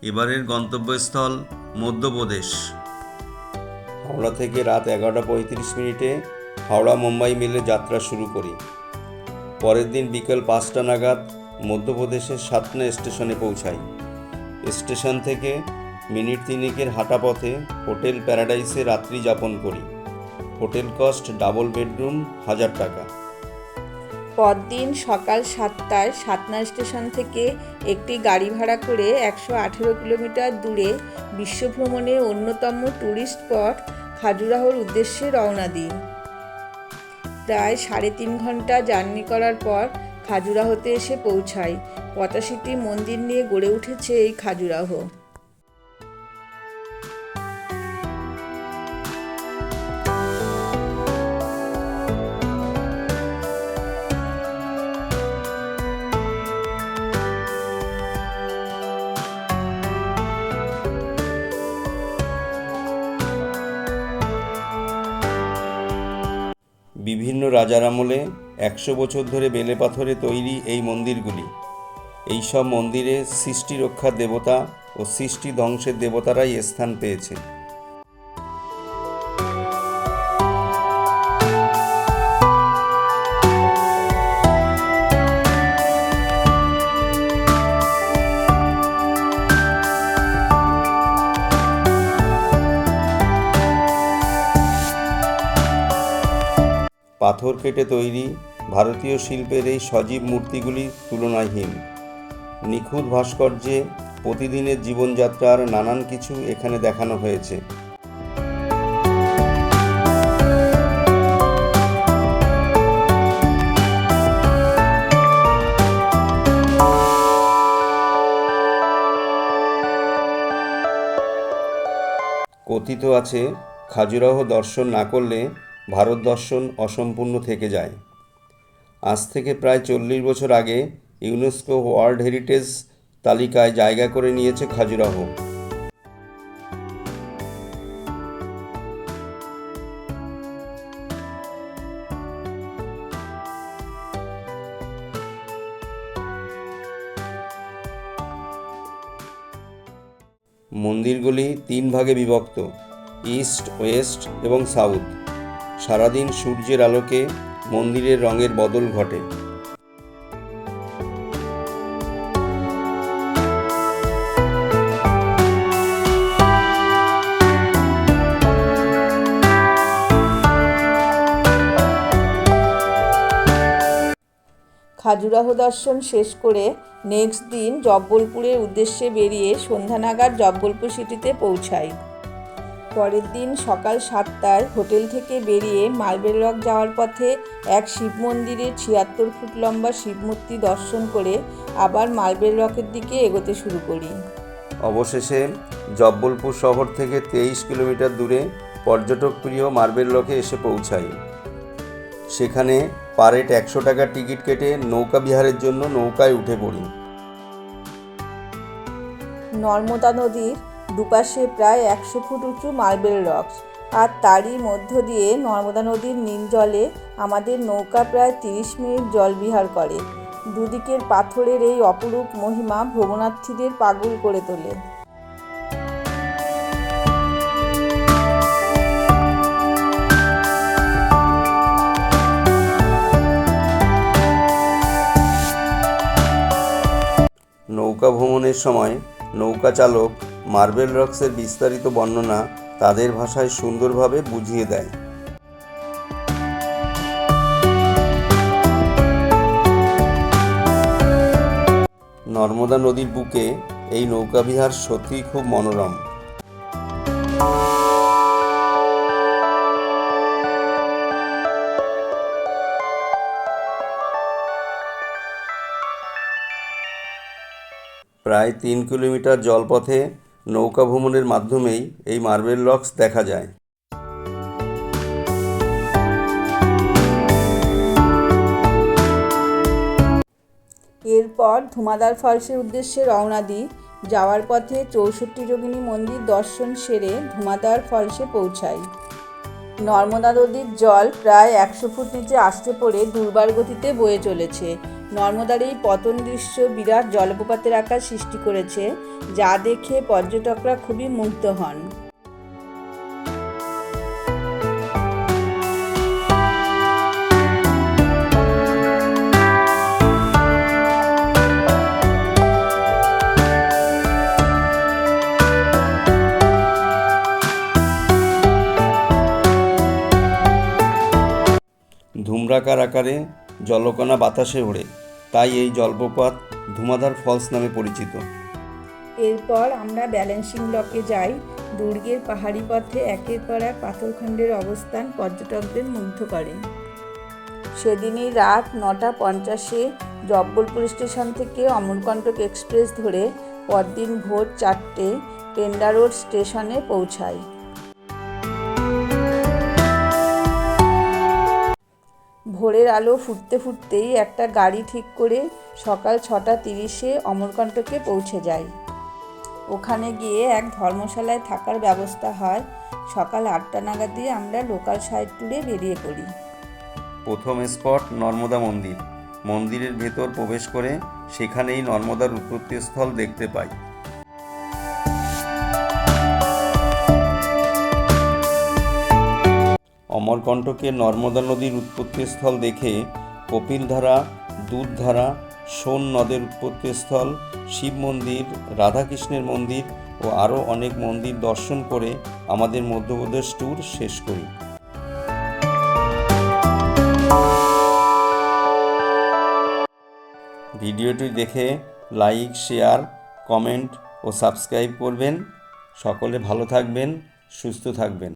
এবারের গন্তব্যস্থল মধ্যপ্রদেশ। হাওড়া থেকে রাত 11:35 হাওড়া মুম্বাই মেলে যাত্রা শুরু করি। পরের দিন বিকেল 5টা নাগাদ মধ্যপ্রদেশের সাতনা স্টেশনে পৌঁছাই। স্টেশন থেকে মিনিট 3 হাঁটা পথে হোটেল প্যারাডাইসে রাত্রি যাপন করি। হোটেল কস্ট ডাবল বেডরুম 1000 টাকা। পরদিন সকাল 7টায় সাতনা স্টেশন থেকে একটি গাড়ি ভাড়া করে 118 কিলোমিটার দূরে বিশ্বভ্রমণের অন্যতম ট্যুরিস্ট স্পট খাজুরাহোর উদ্দেশ্যে রওনা দিই। প্রায় 3.5 ঘন্টা জার্নি করার পর খাজুরাহোতে এসে পৌঁছাই। 85টি মন্দির নিয়ে গড়ে উঠেছে এই খাজুরাহো। বিভিন্ন রাজার আমলে 100 বছর ধরে বেলে পাথরে তৈরি এই মন্দিরগুলি। এই সব মন্দিরে সৃষ্টি রক্ষার দেবতা ও সৃষ্টি ধ্বংসের দেবতারাই স্থান পেয়েছে। পাথর কেটে তৈরি ভারতীয় শিল্পের এই সজীব মূর্তিগুলি তুলনাহীন। নিখুঁত ভাস্কর্যে প্রতিদিনের জীবনযাত্রার নানান কিছু এখানে দেখানো হয়েছে। কথিত আছে, খাজুরাহো দর্শন না করলে ভারত দর্শন অসম্পূর্ণ থেকে যায়। আজ থেকে প্রায় 40 বছর আগে ইউনেস্কো ওয়ার্ল্ড হেরিটেজ তালিকায় জায়গা করে নিয়েছে খাজুরাহো। মন্দিরগুলি 3 ভাগে বিভক্ত, ইস্ট, ওয়েস্ট এবং সাউথ। সারাদিন সূর্যের আলোকে মন্দিরের রঙের বদল ঘটে। খাজুরাহো দর্শন শেষ করে নেক্সট দিন জব্বলপুরের উদ্দেশ্যে বেরিয়ে সন্ধ্যা নাগাদ জব্বলপুর সিটিতে পৌঁছাই। পরের দিন সকাল 7টায় হোটেল থেকে বেরিয়ে মার্বেল রক যাওয়ার পথে এক শিব মন্দিরে 76 ফুট লম্বা শিব মূর্তি দর্শন করে আবার মার্বেল রকের দিকে এগোতে শুরু করি। অবশেষে জব্বলপুর শহর থেকে 23 কিলোমিটার দূরে পর্যটক প্রিয় মার্বেল রকে এসে পৌঁছাই। সেখানে পার হেড 100 টাকার টিকিট কেটে নৌকা বিহারের জন্য নৌকায় উঠে পড়ি। নর্মদা নদীর দুপাশে প্রায় 100 ফুট উঁচু মার্বেল রকস, আর তারই মধ্য দিয়ে নর্মদা নদীর নীল জলে আমাদের নৌকা প্রায় 30 মিনিট জল বিহার করে। দুদিকের পাথরের এই অপরূপ মহিমা ভ্রমণার্থীদের পাগল করে তোলে। নৌকা ভ্রমণের সময় নৌকা চালক মার্বেল রকসের বিস্তারিত বর্ণনা তাদের ভাষায় সুন্দরভাবে বুঝিয়ে দেয়। নর্মদা নদীর বুকে এই নৌকাবিহার সত্যিই খুব মনোরম। প্রায় 3 কিলোমিটার জলপথে নৌকা ভ্রমণের মাধ্যমেই এই মার্বেল রকস দেখা যায়। এরপর ধুমাদার ফলসের উদ্দেশ্যে রওনা দিই। যাওয়ার পথে 64 যোগিনী মন্দির দর্শন সেরে ধুমাদার ফলসে পৌঁছাই। নর্মদা নদীর জল প্রায় 100 ফুট নিচে আসতে পড়ে দুর্বার গতিতে বয়ে চলেছে। নর্মদার এই পতন দৃশ্য বিরাট জলপ্রপাতের আকার সৃষ্টি করেছে, যা দেখে পর্যটকরা খুবই মুগ্ধ হন। ধূম্রাকার আকারে জলকণা বাতাসে ওড়ে, তাই এই জলপ্রপাত ধুমাধার ফলস নামে পরিচিত। এরপর আমরা ব্যালেন্সিং লকে যাই। দুর্গের পাহাড়ি পথে একের পর এক পাথরখণ্ডের অবস্থান পর্যটকদের মুগ্ধ করে। সেদিনই রাত 9:50 জব্বলপুর স্টেশন থেকে অমরকণ্টক এক্সপ্রেস ধরে পরদিন ভোর 4টে পেন্ডা রোড স্টেশনে পৌঁছাই। ভোরের আলো ফুটতে ফুটতেই একটা গাড়ি ঠিক করে সকাল 6:30 অমরকণ্টকে পৌঁছে যায়। ওখানে গিয়ে এক ধর্মশালায় থাকার ব্যবস্থা হয়। সকাল 8টা নাগাদই আমরা লোকাল সাইড ট্যুরে বেরিয়ে পড়ি। প্রথম স্পট নর্মদা মন্দির। মন্দিরের ভেতর প্রবেশ করে সেখানেই নর্মদার উৎপত্তিস্থল দেখতে পাই। অমরকণ্টকের নর্মদা নদীর উৎপত্তিস্থল দেখে কপিলধারা, দুধধারা, সোন নদের উৎপত্তিস্থল, শিব মন্দির, রাধাকৃষ্ণের মন্দির ও আরও অনেক মন্দির দর্শন করে আমাদের মধ্যপ্রদেশ ট্যুর শেষ করি। ভিডিওটি দেখে লাইক, শেয়ার, কমেন্ট ও সাবস্ক্রাইব করবেন। সকলে ভালো থাকবেন, সুস্থ থাকবেন।